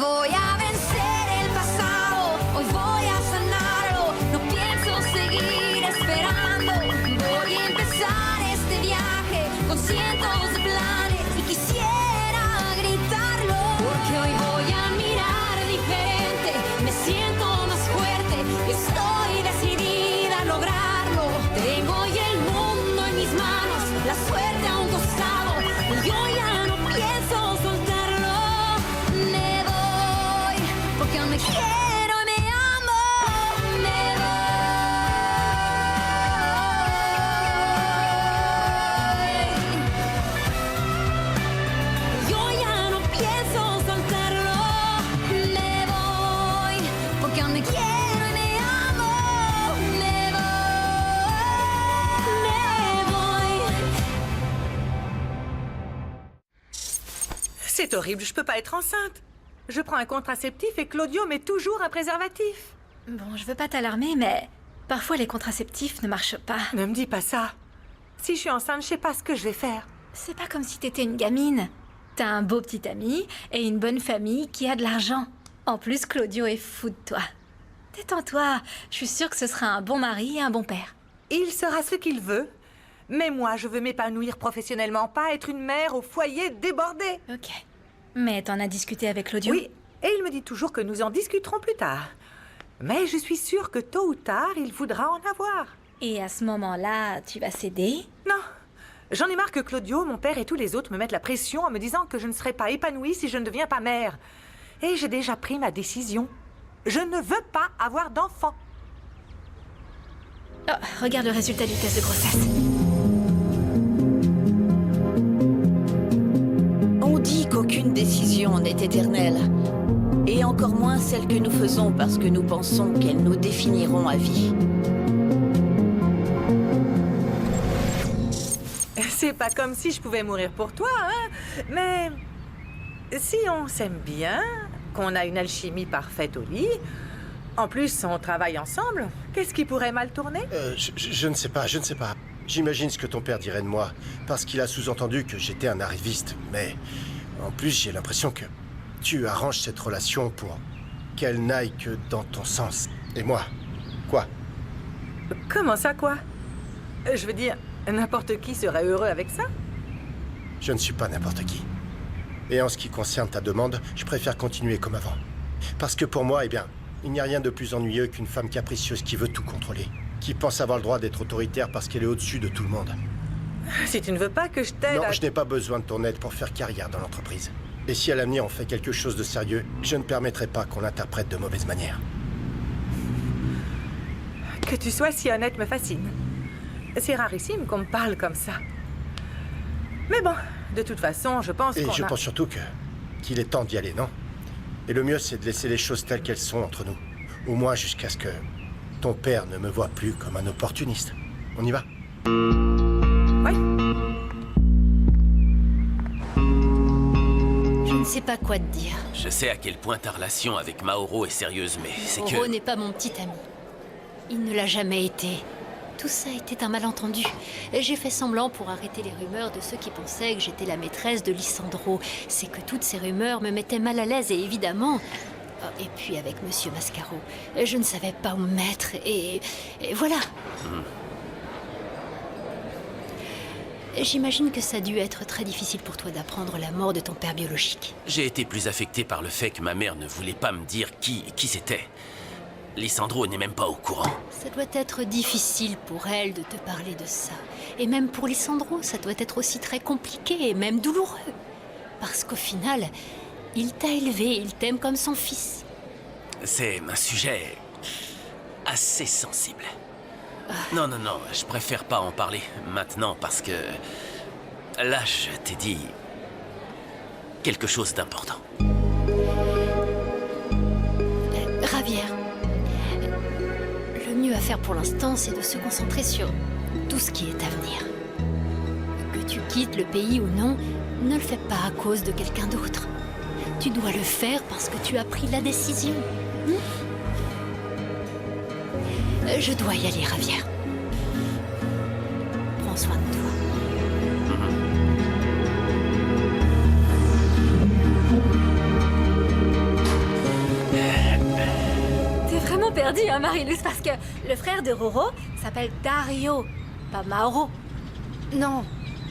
voy a vencer el pasado, hoy voy a sanarlo, no pienso seguir esperando. Voy a empezar este viaje con cientos de planes y quisiera gritarlo. Porque hoy voy a mirar diferente, me siento más fuerte, estoy decidida a lograrlo. Tengo hoy el mundo en mis manos, la suerte a un costado, y yo ya no pienso soltarlo. Me voy, porque aún me quiero y me amo. Me voy. Yo ya no pienso soltarlo. Me voy, porque aún me quiero y me amo. Me voy. C'est horrible, je peux pas être enceinte. Je prends un contraceptif et Claudio met toujours un préservatif. Bon, je veux pas t'alarmer, mais parfois les contraceptifs ne marchent pas. Ne me dis pas ça. Si je suis enceinte, je sais pas ce que je vais faire. C'est pas comme si t'étais une gamine. T'as un beau petit ami et une bonne famille qui a de l'argent. En plus, Claudio est fou de toi. Détends-toi, je suis sûre que ce sera un bon mari et un bon père. Il sera ce qu'il veut. Mais moi, je veux m'épanouir professionnellement, pas être une mère au foyer débordée. Ok. Mais t'en as discuté avec Claudio? Oui, et il me dit toujours que nous en discuterons plus tard. Mais je suis sûre que tôt ou tard, il voudra en avoir. Et à ce moment-là, tu vas céder? Non, j'en ai marre que Claudio, mon père et tous les autres me mettent la pression en me disant que je ne serai pas épanouie si je ne deviens pas mère. Et j'ai déjà pris ma décision. Je ne veux pas avoir d'enfant. Oh, regarde le résultat du test de grossesse. On dit qu'aucune décision n'est éternelle. Et encore moins celle que nous faisons parce que nous pensons qu'elles nous définiront à vie. C'est pas comme si je pouvais mourir pour toi, hein. Mais si on s'aime bien, qu'on a une alchimie parfaite au lit, en plus on travaille ensemble, qu'est-ce qui pourrait mal tourner? Je ne sais pas, je ne sais pas. J'imagine ce que ton père dirait de moi, parce qu'il a sous-entendu que j'étais un arriviste. Mais en plus, j'ai l'impression que tu arranges cette relation pour qu'elle n'aille que dans ton sens. Et moi, quoi? Comment ça, quoi? Je veux dire, n'importe qui serait heureux avec ça? Je ne suis pas n'importe qui. Et en ce qui concerne ta demande, je préfère continuer comme avant. Parce que pour moi, eh bien, il n'y a rien de plus ennuyeux qu'une femme capricieuse qui veut tout contrôler, qui pense avoir le droit d'être autoritaire parce qu'elle est au-dessus de tout le monde. Si tu ne veux pas que je t'aide... Non, je n'ai pas besoin de ton aide pour faire carrière dans l'entreprise. Et si à l'avenir on fait quelque chose de sérieux, je ne permettrai pas qu'on l'interprète de mauvaise manière. Que tu sois si honnête me fascine. C'est rarissime qu'on me parle comme ça. Mais bon, de toute façon, je pense Et qu'on je a... pense surtout qu'il est temps d'y aller, non? Et le mieux, c'est de laisser les choses telles qu'elles sont entre nous. Au moins jusqu'à ce que ton père ne me voie plus comme un opportuniste. On y va? Oui. Je ne sais pas quoi te dire. Je sais à quel point ta relation avec Mauro est sérieuse, mais c'est que... Mauro n'est pas mon petit ami. Il ne l'a jamais été. Tout ça était un malentendu. Et j'ai fait semblant pour arrêter les rumeurs de ceux qui pensaient que j'étais la maîtresse de Lissandro. C'est que toutes ces rumeurs me mettaient mal à l'aise et évidemment... Oh, et puis avec Monsieur Mascaro, je ne savais pas où me mettre et voilà. J'imagine que ça a dû être très difficile pour toi d'apprendre la mort de ton père biologique. J'ai été plus affecté par le fait que ma mère ne voulait pas me dire qui c'était. Lissandro n'est même pas au courant. Ça doit être difficile pour elle de te parler de ça. Et même pour Lissandro, ça doit être aussi très compliqué et même douloureux. Parce qu'au final, il t'a élevé, il t'aime comme son fils. C'est un sujet assez sensible. Non, je préfère pas en parler maintenant parce que... Là, je t'ai dit quelque chose d'important. Javier, le mieux à faire pour l'instant, c'est de se concentrer sur tout ce qui est à venir. Que tu quittes le pays ou non, ne le fais pas à cause de quelqu'un d'autre. Tu dois le faire parce que tu as pris la décision. Je dois y aller, Javier. Prends soin de toi. perdu, hein, Mariluz, parce que le frère de Roro s'appelle Dario, pas Mauro. Non,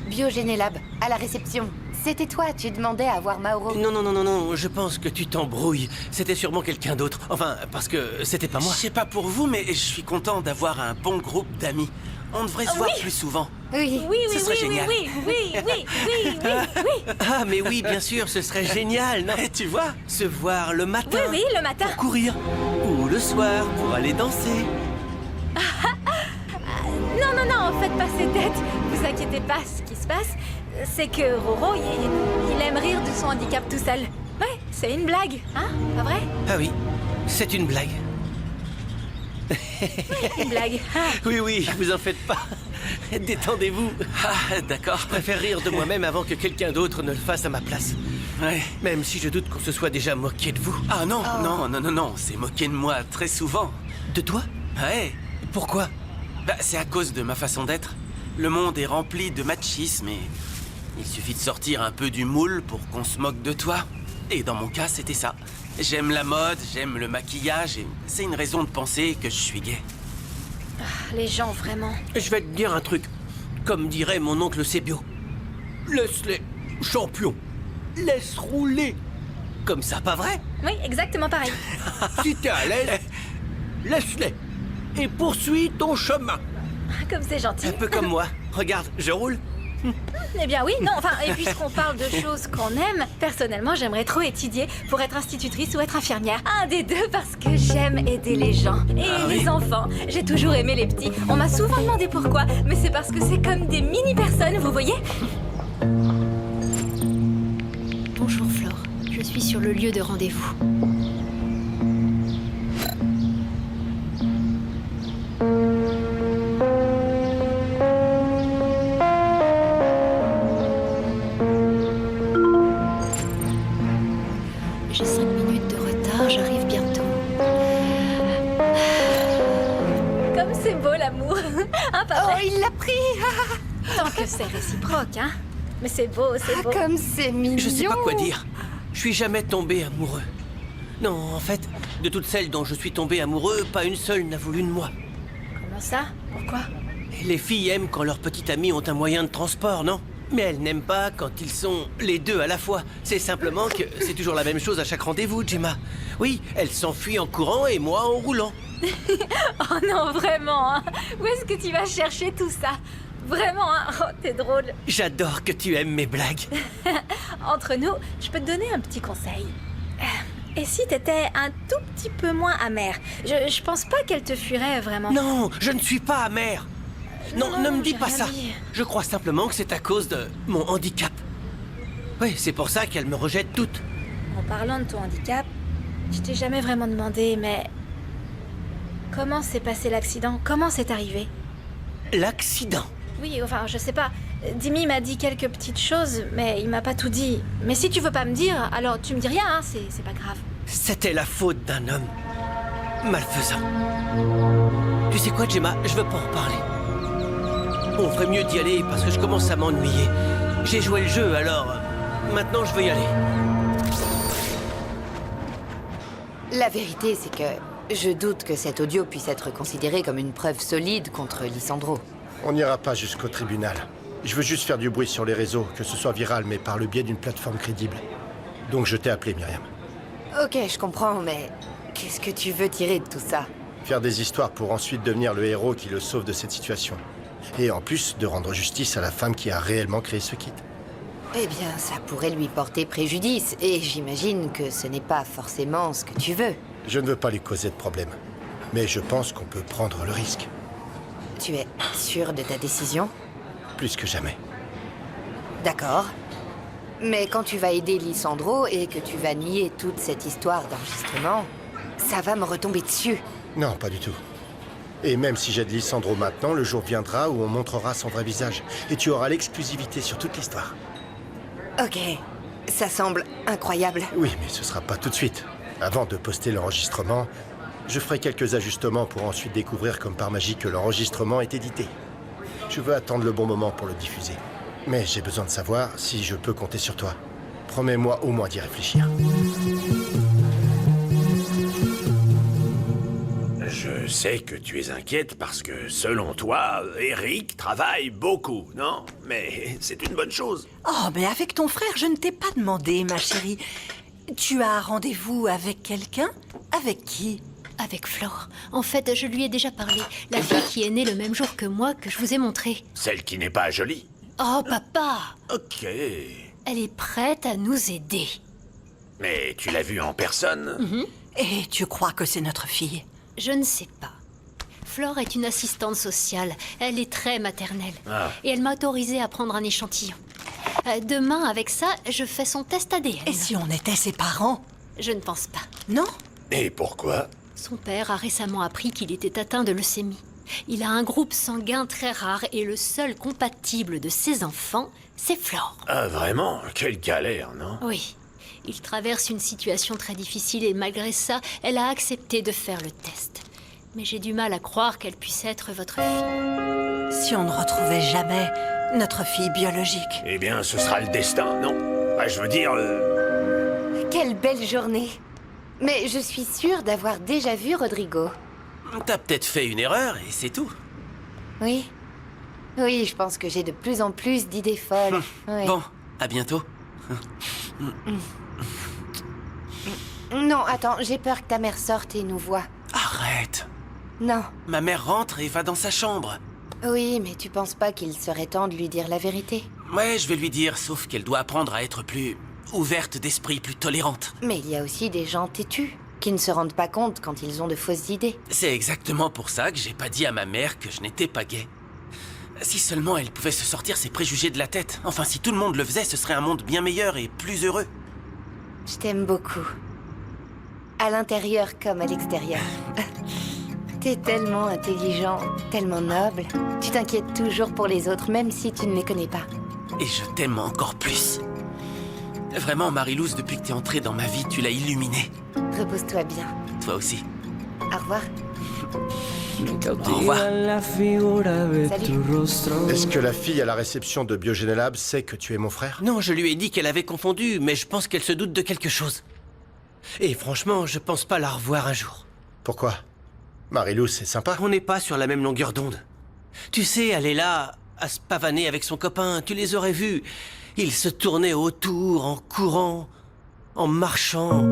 Biogénélab, à la réception. C'était toi, tu demandais à voir Mauro. Non, je pense que tu t'embrouilles. C'était sûrement quelqu'un d'autre. Enfin, parce que c'était pas moi. Je sais pas pour vous, mais je suis content d'avoir un bon groupe d'amis. On devrait se voir plus souvent. Oui. Ce serait génial. Oui. Ah, mais oui, bien sûr, ce serait génial, non? Tu vois? Se voir le matin. Oui, le matin. Pour courir. Ou le soir, pour aller danser. Non, faites pas ces têtes. Vous inquiétez pas, ce qui se passe, c'est que Roro, il aime rire de son handicap tout seul. Ouais, c'est une blague, hein, pas vrai? Ah oui, c'est une blague. Une blague. Oui, vous en faites pas. Détendez-vous. Ah, d'accord. Je préfère rire de moi-même avant que quelqu'un d'autre ne le fasse à ma place. Ouais. Même si je doute qu'on se soit déjà moqué de vous. Ah non, non, c'est moqué de moi très souvent. De toi? Ouais. Pourquoi? Bah, c'est à cause de ma façon d'être. Le monde est rempli de machisme et il suffit de sortir un peu du moule pour qu'on se moque de toi. Et dans mon cas, c'était ça. J'aime la mode, j'aime le maquillage et c'est une raison de penser que je suis gay. Les gens, vraiment. Je vais te dire un truc. Comme dirait mon oncle Sébio. Laisse-les, champion. Laisse rouler. Comme ça, pas vrai? Oui, exactement pareil. Si t'es à l'aise, laisse-les. Et poursuis ton chemin. Comme c'est gentil. Un peu comme moi. Regarde, je roule. Eh bien oui, non, enfin, et puisqu'on parle de choses qu'on aime, personnellement, j'aimerais trop étudier pour être institutrice ou être infirmière. Un des deux, parce que j'aime aider les gens. Et les enfants. J'ai toujours aimé les petits. On m'a souvent demandé pourquoi, mais c'est parce que c'est comme des mini-personnes, vous voyez? Bonjour Flore, je suis sur le lieu de rendez-vous. J'ai 5 minutes de retard, j'arrive bientôt. Comme c'est beau l'amour. Hein, pas Oh, vrai? il l'a pris. Tant que c'est réciproque, hein. Mais c'est beau, c'est beau. Comme c'est mignon. Je sais pas quoi dire. Je suis jamais tombé amoureux. Non, en fait, de toutes celles dont je suis tombé amoureux, pas une seule n'a voulu de moi. Comment ça? Pourquoi? Les filles aiment quand leurs petits amis ont un moyen de transport, non? Mais elles n'aiment pas quand ils sont les deux à la fois. C'est simplement que c'est toujours la même chose à chaque rendez-vous, Gemma. Oui, elles s'enfuient en courant et moi en roulant. Oh non, vraiment, hein. Où est-ce que tu vas chercher tout ça? Vraiment, hein. Oh, t'es drôle. J'adore que tu aimes mes blagues. Entre nous, je peux te donner un petit conseil. Et si t'étais un tout petit peu moins amère? Je pense pas qu'elle te fuirait vraiment. Non, je ne suis pas amère. Non, ne me dis j'ai pas rien ça. dit. Je crois simplement que c'est à cause de mon handicap. Oui, c'est pour ça qu'elle me rejette toutes. En parlant de ton handicap, je t'ai jamais vraiment demandé, mais... Comment s'est passé l'accident? Comment c'est arrivé? L'accident. Oui, enfin, je sais pas. Dimi m'a dit quelques petites choses, mais il m'a pas tout dit. Mais si tu veux pas me dire, alors tu me dis rien, hein, c'est pas grave. C'était la faute d'un homme malfaisant. Tu sais quoi, Gemma? Je veux pas en parler. On ferait mieux d'y aller parce que je commence à m'ennuyer. J'ai joué le jeu, alors maintenant je veux y aller. La vérité, c'est que je doute que cet audio puisse être considéré comme une preuve solide contre Lissandro. On n'ira pas jusqu'au tribunal. Je veux juste faire du bruit sur les réseaux, que ce soit viral, mais par le biais d'une plateforme crédible. Donc je t'ai appelé, Myriam. Ok, je comprends, mais qu'est-ce que tu veux tirer de tout ça? Faire des histoires pour ensuite devenir le héros qui le sauve de cette situation. Et en plus, de rendre justice à la femme qui a réellement créé ce kit. Eh bien, ça pourrait lui porter préjudice, et j'imagine que ce n'est pas forcément ce que tu veux. Je ne veux pas lui causer de problème. Mais je pense qu'on peut prendre le risque. Tu es sûr de ta décision? Plus que jamais. D'accord. Mais quand tu vas aider Lissandro et que tu vas nier toute cette histoire d'enregistrement, ça va me retomber dessus. Non, pas du tout. Et même si j'aide Lissandro maintenant, le jour viendra où on montrera son vrai visage. Et tu auras l'exclusivité sur toute l'histoire. Ok, ça semble incroyable. Oui, mais ce sera pas tout de suite. Avant de poster l'enregistrement, je ferai quelques ajustements pour ensuite découvrir comme par magie que l'enregistrement est édité. Je veux attendre le bon moment pour le diffuser. Mais j'ai besoin de savoir si je peux compter sur toi. Promets-moi au moins d'y réfléchir. Je sais que tu es inquiète parce que, selon toi, Eric travaille beaucoup, non? Mais c'est une bonne chose. Oh, mais avec ton frère, je ne t'ai pas demandé, ma chérie. Tu as rendez-vous avec quelqu'un? Avec qui? Avec Flore. En fait, je lui ai déjà parlé. La fille qui est née le même jour que moi, que je vous ai montré. Celle qui n'est pas jolie. Oh, papa! Ok. Elle est prête à nous aider. Mais tu l'as vue en personne? Et tu crois que c'est notre fille? Je ne sais pas. Flore est une assistante sociale. Elle est très maternelle. Ah. Et elle m'a autorisé à prendre un échantillon. Demain, avec ça, je fais son test ADN. Et si on était ses parents? Je ne pense pas. Non? Et pourquoi? Son père a récemment appris qu'il était atteint de leucémie. Il a un groupe sanguin très rare et le seul compatible de ses enfants, c'est Flore. Ah, vraiment? Quelle galère, non? Oui. Il traverse une situation très difficile et malgré ça, elle a accepté de faire le test. Mais j'ai du mal à croire qu'elle puisse être votre fille. Si on ne retrouvait jamais notre fille biologique? Eh bien, ce sera le destin, non? Bah, je veux dire... Quelle belle journée. Mais je suis sûre d'avoir déjà vu Rodrigo. T'as peut-être fait une erreur et c'est tout. Oui. Oui, je pense que j'ai de plus en plus d'idées folles. Oui. Bon, à bientôt. Non, attends, j'ai peur que ta mère sorte et nous voie. Arrête. Non. Ma mère rentre et va dans sa chambre. Oui, mais tu penses pas qu'il serait temps de lui dire la vérité? Ouais, je vais lui dire, sauf qu'elle doit apprendre à être plus ouverte d'esprit, plus tolérante. Mais il y a aussi des gens têtus, qui ne se rendent pas compte quand ils ont de fausses idées. C'est exactement pour ça que j'ai pas dit à ma mère que je n'étais pas gay. Si seulement elle pouvait se sortir ses préjugés de la tête. Enfin, si tout le monde le faisait, ce serait un monde bien meilleur et plus heureux. Je t'aime beaucoup. À l'intérieur comme à l'extérieur. T'es tellement intelligent, tellement noble. Tu t'inquiètes toujours pour les autres, même si tu ne les connais pas. Et je t'aime encore plus. Vraiment, Marie-Louise, depuis que t'es entrée dans ma vie, tu l'as illuminée. Repose-toi bien. Toi aussi. Au revoir. Au revoir. Salut. Est-ce que la fille à la réception de Biogénélab sait que tu es mon frère? Non, je lui ai dit qu'elle avait confondu, mais je pense qu'elle se doute de quelque chose. Et franchement, je pense pas la revoir un jour. Pourquoi? Marie-Lou, c'est sympa. On n'est pas sur la même longueur d'onde. Tu sais, elle est là, à se pavaner avec son copain, tu les aurais vus. Ils se tournaient autour, en courant, en marchant.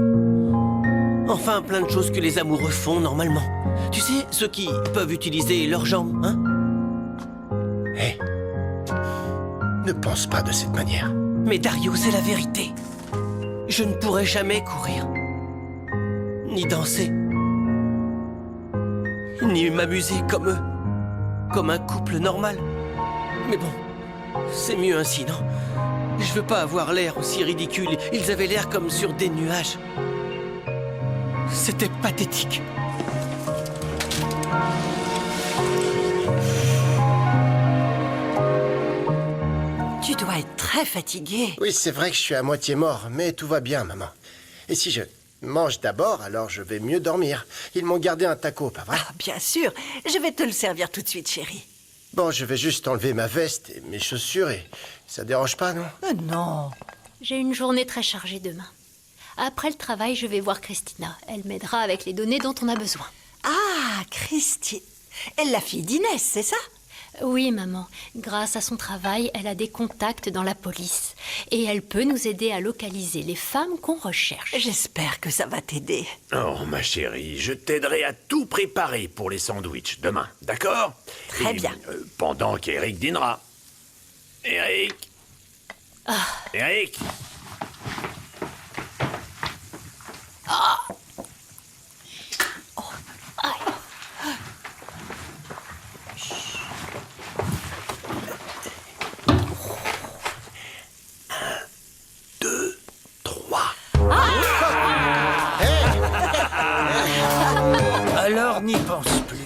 Enfin, plein de choses que les amoureux font normalement. Tu sais, ceux qui peuvent utiliser leurs jambes, hein? Hé, ne pense pas de cette manière. Mais Dario, c'est la vérité. Je ne pourrai jamais courir. Ni danser. Ni m'amuser comme eux. Comme un couple normal. Mais bon, c'est mieux ainsi, non? Je veux pas avoir l'air aussi ridicule. Ils avaient l'air comme sur des nuages. C'était pathétique. Tu dois être très fatigué. Oui, c'est vrai que je suis à moitié mort, mais tout va bien, maman. Et si je mange d'abord, alors je vais mieux dormir. Ils m'ont gardé un taco, pas vrai? Ah, bien sûr. Je vais te le servir tout de suite, chérie. Bon, je vais juste enlever ma veste et mes chaussures et... Ça dérange pas, non? Non. J'ai une journée très chargée demain. Après le travail, je vais voir Christina. Elle m'aidera avec les données dont on a besoin. Ah, Christine. Elle, la fille d'Inès, c'est ça? Oui, maman. Grâce à son travail, elle a des contacts dans la police. Et elle peut nous aider à localiser les femmes qu'on recherche. J'espère que ça va t'aider. Oh, ma chérie, je t'aiderai à tout préparer pour les sandwichs demain, d'accord? Très bien. Pendant qu'Eric dînera. Eric! Eric! Alors n'y pense plus.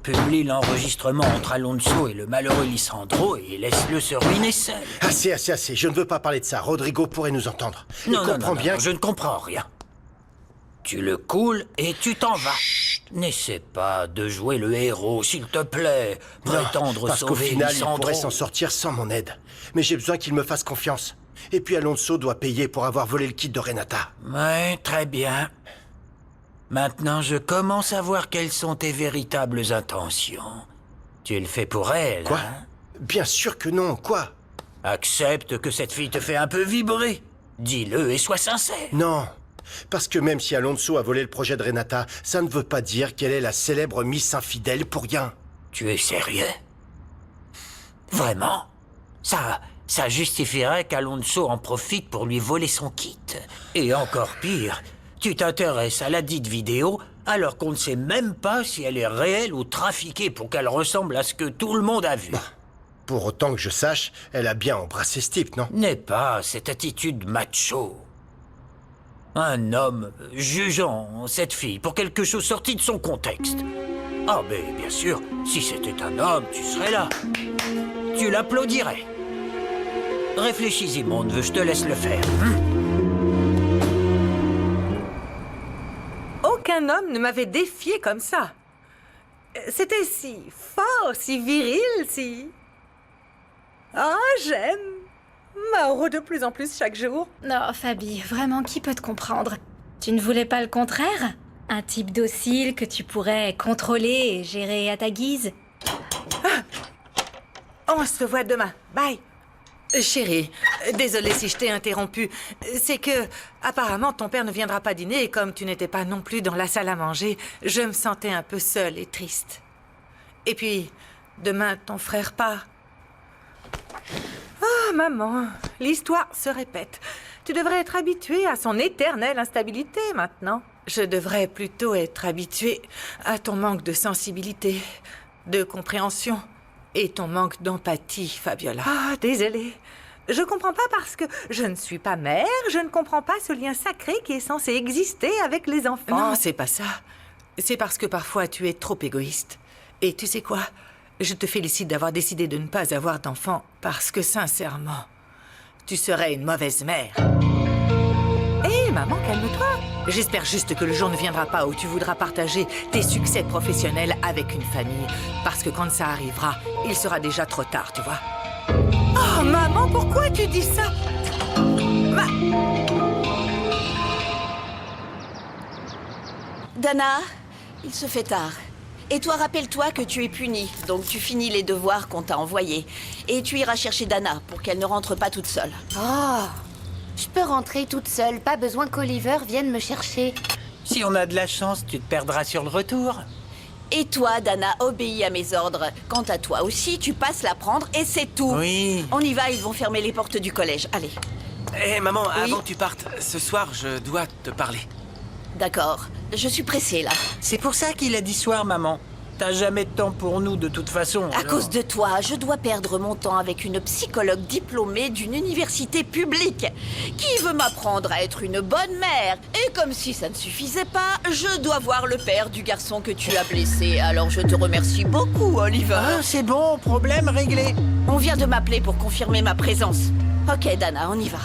Publie l'enregistrement entre Alonso et le malheureux Lisandro et laisse-le se ruiner seul. Assez, assez, assez. Je ne veux pas parler de ça. Rodrigo pourrait nous entendre. Non, Il comprend bien. je ne comprends rien. Tu le coules et tu t'en vas. N'essaie pas de jouer le héros, s'il te plaît. Prétendre parce qu'au sauver final, il Lisandro. pourrait s'en sortir sans mon aide. Mais j'ai besoin qu'il me fasse confiance. Et puis Alonso doit payer pour avoir volé le kit de Renata. Ouais, très bien. Maintenant, je commence à voir quelles sont tes véritables intentions. Tu le fais pour elle, Quoi? hein? Bien sûr que non, quoi? Accepte que cette fille te fait un peu vibrer. Dis-le et sois sincère. Non. Parce que même si Alonso a volé le projet de Renata, ça ne veut pas dire qu'elle est la célèbre Miss Infidèle pour rien. Tu es sérieux? Vraiment? Ça justifierait qu'Alonso en profite pour lui voler son kit. Et encore pire, tu t'intéresses à la dite vidéo alors qu'on ne sait même pas si elle est réelle ou trafiquée pour qu'elle ressemble à ce que tout le monde a vu. Pour autant que je sache, elle a bien embrassé ce type, non? N'est pas cette attitude macho. Un homme jugeant cette fille pour quelque chose sorti de son contexte. Ah, mais bien sûr, si c'était un homme, tu serais là. Tu l'applaudirais. Réfléchis-y, mon neveu, je te laisse le faire. Aucun homme ne m'avait défié comme ça. C'était si fort, si viril, si... Ah, j'aime. Mauro de plus en plus chaque jour. Non, Fabi, vraiment, qui peut te comprendre? Tu ne voulais pas le contraire? Un type docile que tu pourrais contrôler et gérer à ta guise? On se voit demain. Bye. Chérie, désolée si je t'ai interrompu. C'est que, apparemment, ton père ne viendra pas dîner et comme tu n'étais pas non plus dans la salle à manger, je me sentais un peu seule et triste. Et puis, demain, ton frère part. Oh, maman, l'histoire se répète. Tu devrais être habituée à son éternelle instabilité maintenant. Je devrais plutôt être habituée à ton manque de sensibilité, de compréhension et ton manque d'empathie, Fabiola. Ah, désolée. Je comprends pas parce que je ne suis pas mère, je ne comprends pas ce lien sacré qui est censé exister avec les enfants. Non, c'est pas ça. C'est parce que parfois tu es trop égoïste. Et tu sais quoi? Je te félicite d'avoir décidé de ne pas avoir d'enfant parce que, sincèrement, tu serais une mauvaise mère. Hé, maman, calme-toi. J'espère juste que le jour ne viendra pas où tu voudras partager tes succès professionnels avec une famille. Parce que quand ça arrivera, il sera déjà trop tard, tu vois. Oh, maman, pourquoi tu dis ça? Dana, il se fait tard. Et toi, rappelle-toi que tu es punie, donc tu finis les devoirs qu'on t'a envoyés. Et tu iras chercher Dana pour qu'elle ne rentre pas toute seule. Oh, je peux rentrer toute seule, pas besoin qu'Oliver vienne me chercher. Si on a de la chance, tu te perdras sur le retour. Et toi, Dana, obéis à mes ordres. Quant à toi aussi, tu passes la prendre et c'est tout. Oui. On y va, ils vont fermer les portes du collège. Allez. Hé, maman, Oui. avant que tu partes, ce soir, je dois te parler. D'accord, je suis pressée là. C'est pour ça qu'il a dit soir, maman. T'as jamais de temps pour nous, de toute façon. À cause de toi, je dois perdre mon temps avec une psychologue diplômée d'une université publique qui veut m'apprendre à être une bonne mère. Et comme si ça ne suffisait pas, je dois voir le père du garçon que tu as blessé. Alors je te remercie beaucoup, Oliver. Ah, c'est bon, problème réglé. On vient de m'appeler pour confirmer ma présence. Ok, Dana, on y va.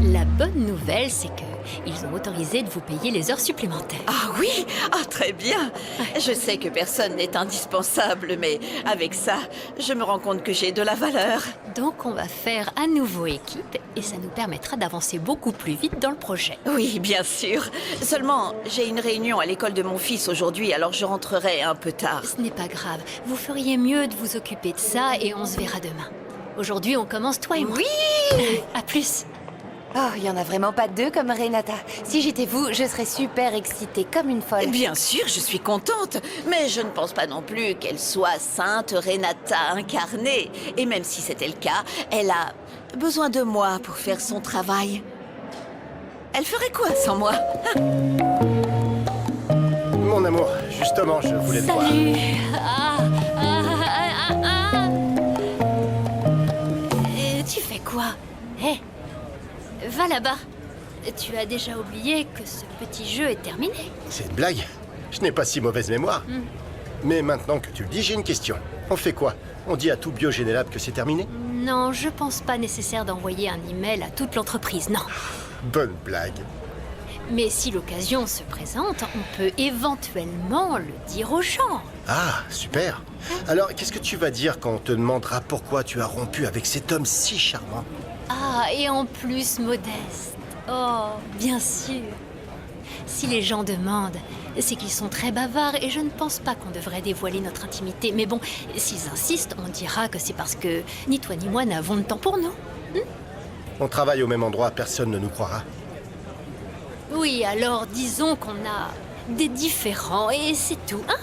La bonne nouvelle, c'est que ils ont autorisé de vous payer les heures supplémentaires. Ah oui? Ah, très bien. Je sais que personne n'est indispensable, mais avec ça, je me rends compte que j'ai de la valeur. Donc on va faire à nouveau équipe et ça nous permettra d'avancer beaucoup plus vite dans le projet. Oui, bien sûr. Seulement, j'ai une réunion à l'école de mon fils aujourd'hui, alors je rentrerai un peu tard. Ce n'est pas grave. Vous feriez mieux de vous occuper de ça et on se verra demain. Aujourd'hui, on commence toi et moi. Oui! À plus. Oh, il y en a vraiment pas deux comme Renata. Si j'étais vous, je serais super excitée comme une folle. Bien sûr, je suis contente, mais je ne pense pas non plus qu'elle soit sainte Renata incarnée. Et même si c'était le cas, elle a besoin de moi pour faire son travail. Elle ferait quoi sans moi? Mon amour, justement, je voulais te voir. Salut. Tu fais quoi? Hé, va là-bas. Tu as déjà oublié que ce petit jeu est terminé. C'est une blague. Je n'ai pas si mauvaise mémoire. Mais maintenant que tu le dis, j'ai une question. On fait quoi? On dit à tout Biogénélab que c'est terminé? Non, je pense pas nécessaire d'envoyer un email à toute l'entreprise, non. Bonne blague. Mais si l'occasion se présente, on peut éventuellement le dire aux gens. Ah, super. Alors, qu'est-ce que tu vas dire quand on te demandera pourquoi tu as rompu avec cet homme si charmant? Ah, et en plus modeste. Oh, bien sûr. Si les gens demandent, c'est qu'ils sont très bavards et je ne pense pas qu'on devrait dévoiler notre intimité. Mais bon, s'ils insistent, on dira que c'est parce que ni toi ni moi n'avons le temps pour nous. On travaille au même endroit, personne ne nous croira. Oui, alors disons qu'on a des différends et c'est tout, hein?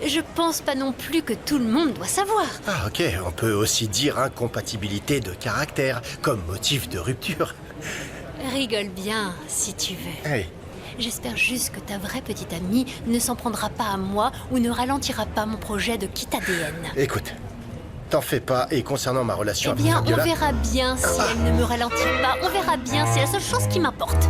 Je pense pas non plus que tout le monde doit savoir. Ah, ok, on peut aussi dire incompatibilité de caractère, comme motif de rupture. Rigole bien, si tu veux. Hey. J'espère juste que ta vraie petite amie ne s'en prendra pas à moi ou ne ralentira pas mon projet de kit ADN. Écoute, t'en fais pas, et concernant ma relation Eh bien, avec on Fabiola... verra bien si elle ne me ralentit pas. On verra bien, c'est la seule chose qui m'importe.